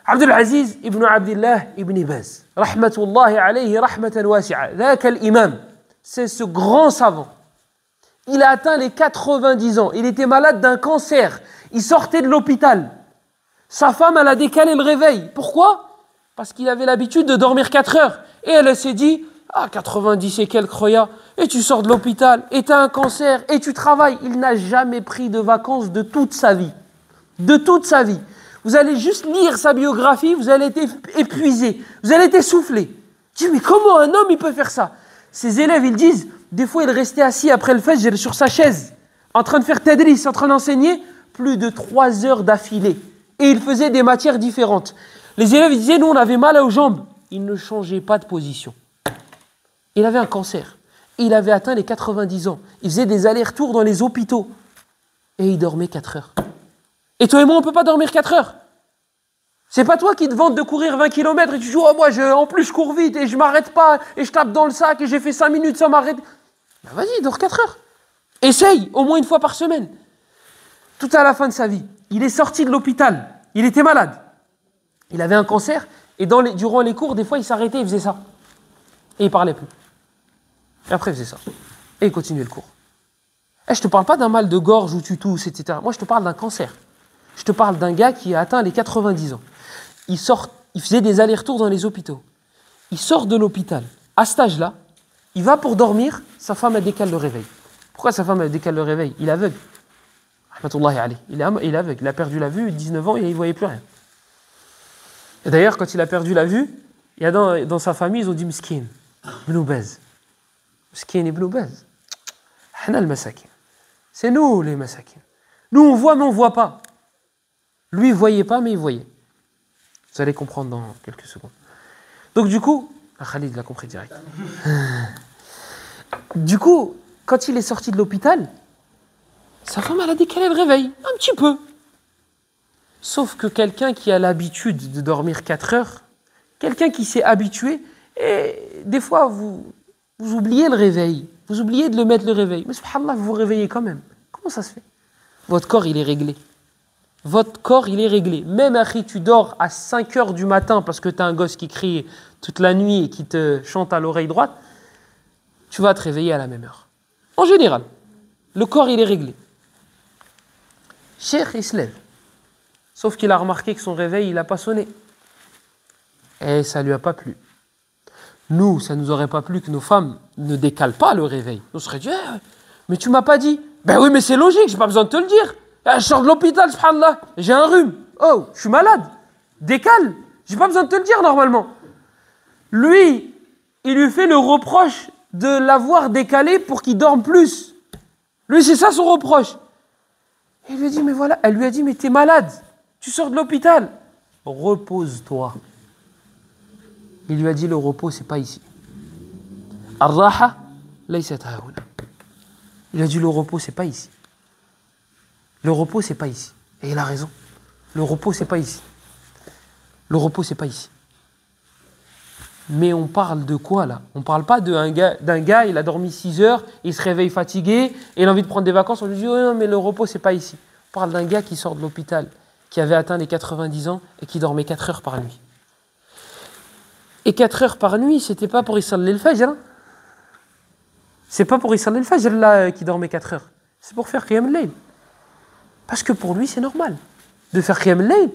Abdelaziz ibn Abdillah ibn Baz, rahmatullahi alayhi rahmatan wasi'a, ذاك الإمام, c'est ce grand savant. Il a atteint les 90 ans. Il était malade d'un cancer. Il sortait de l'hôpital. Sa femme, elle a décalé le réveil. Pourquoi? Parce qu'il avait l'habitude de dormir 4 heures. Et elle s'est dit, 90 et quelques Roya, et tu sors de l'hôpital, et tu as un cancer, et tu travailles. Il n'a jamais pris de vacances de toute sa vie. De toute sa vie. Vous allez juste lire sa biographie, vous allez être épuisé, vous allez être essoufflé. Je dis, mais comment un homme, il peut faire ça? Ses élèves, ils disent, des fois, il restait assis après le fajr sur sa chaise, en train de faire tadris, en train d'enseigner, plus de 3 heures d'affilée. Et il faisait des matières différentes. Les élèves ils disaient, nous, on avait mal aux jambes. Il ne changeait pas de position. Il avait un cancer. Il avait atteint les 90 ans. Il faisait des allers-retours dans les hôpitaux. Et il dormait 4 heures. Et toi et moi, on ne peut pas dormir 4 heures. C'est pas toi qui te vantes de courir 20 km et tu dis, oh, moi, en plus, je cours vite et je m'arrête pas et je tape dans le sac et j'ai fait 5 minutes sans m'arrêter. Ben vas-y, dors 4 heures. Essaye, au moins une fois par semaine. Tout à la fin de sa vie, il est sorti de l'hôpital. Il était malade. Il avait un cancer et durant les cours, des fois, il s'arrêtait, il faisait ça. Et il parlait plus. Et après, il faisait ça. Et il continuait le cours. Et je te parle pas d'un mal de gorge où tu tousses, etc. Moi, je te parle d'un cancer. Je te parle d'un gars qui a atteint les 90 ans. Il faisait des allers-retours dans les hôpitaux. Il sort de l'hôpital. À cet âge-là, il va pour dormir, sa femme elle décale le réveil. Pourquoi sa femme elle décale le réveil? Il est aveugle. Rahmatullahi alayhi. Il est aveugle. Il a perdu la vue, 19 ans, et il ne voyait plus rien. Et d'ailleurs, quand il a perdu la vue, il y a dans sa famille, ils ont dit Miskin, Ibn Baz. Miskin Ibn Baz. Hana al-masakin. C'est nous les masakin. Nous on voit mais on ne voit pas. Lui il ne voyait pas mais il voyait. Vous allez comprendre dans quelques secondes. Donc du coup, Khalid l'a compris direct. Du coup, quand il est sorti de l'hôpital, sa femme elle a décalé le réveil, un petit peu. Sauf que quelqu'un qui a l'habitude de dormir 4 heures, quelqu'un qui s'est habitué, et des fois vous oubliez le réveil, vous oubliez de le mettre le réveil, mais subhanallah, vous vous réveillez quand même. Comment ça se fait? Votre corps, il est réglé. Votre corps, il est réglé. Même Akhi, tu dors à 5 heures du matin parce que tu as un gosse qui crie toute la nuit et qui te chante à l'oreille droite, tu vas te réveiller à la même heure. En général, le corps, il est réglé. Cheikh, il se lève. Sauf qu'il a remarqué que son réveil, il n'a pas sonné. Et ça ne lui a pas plu. Nous, ça ne nous aurait pas plu que nos femmes ne décalent pas le réveil. On serait dit, mais tu m'as pas dit. Ben oui, mais c'est logique, j'ai pas besoin de te le dire. Je sors de l'hôpital, subhanallah, j'ai un rhume. Oh, je suis malade. Décale. J'ai pas besoin de te le dire normalement. Lui, il lui fait le reproche de l'avoir décalé pour qu'il dorme plus. Lui, c'est ça son reproche. Et il lui a dit, mais voilà, elle lui a dit, mais t'es malade. Tu sors de l'hôpital. Repose-toi. Il lui a dit, le repos, c'est pas ici. Ar-raha, laysat haouna. Il a dit, le repos, c'est pas ici. Le repos, c'est pas ici. Et il a raison. Le repos, c'est pas ici. Le repos, c'est pas ici. Mais on parle de quoi, là? On parle pas d'un gars, il a dormi 6 heures, il se réveille fatigué, et il a envie de prendre des vacances, on lui dit, oh non, mais le repos, c'est pas ici. On parle d'un gars qui sort de l'hôpital, qui avait atteint les 90 ans, et qui dormait 4 heures par nuit. Et 4 heures par nuit, c'était pas pour Issalli al-Fajr. C'est pas pour Issalli al-Fajr, là, qui dormait 4 heures. C'est pour faire Qiyam al-Layl. Parce que pour lui, c'est normal de faire Qiyam al-Layl.